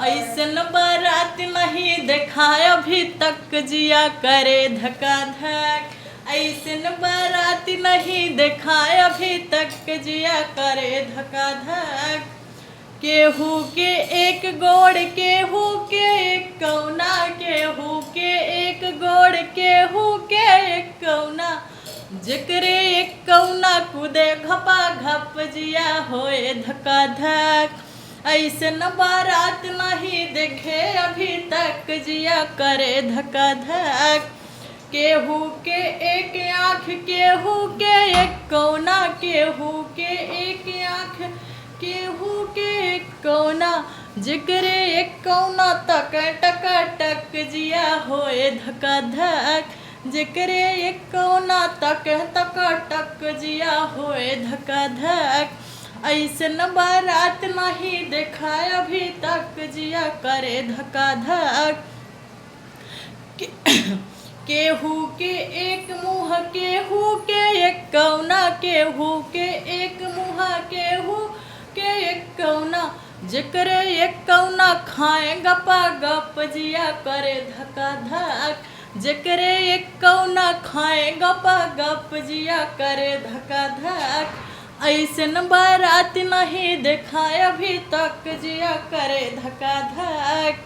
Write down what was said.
ऐसन बारात नहीं देखा अभी तक जिया करे धका धक। ऐसन बारात नहीं देखा अभी तक जिया करे धका धक। केहू के एक गोड़ केहू के एक कौना, केहू के एक गोड़ केहू के एक कौना, जेकरे एक कौना कूदे घपा घप जिया होए धका धक। ऐसन बारात नहीं देखे अभी तक जिया करे धका धक। केहू के एक आँख केहू के एक कौना, केहू के एक आँख केहू के एक कौना, जिक्रे एक कौना तक टका टक जिया होए धका धक। जिक्रे एक कौना तक टका टक जिया होए धका धक। ऐसन बारात नहीं देखा अभी तक जिया करे धका धक। केहू के एक मुँह केहू के एक कौना, केहू के एक मुँह केहू के एक कौना, जेकरे एक कौना खाए गपा गप जिया करे धका धक। जेकरे एक कौना खाए गपा गप जिया करे धका धक। ऐसन बारात नहीं देखा अभी तक जिया करे धका धक।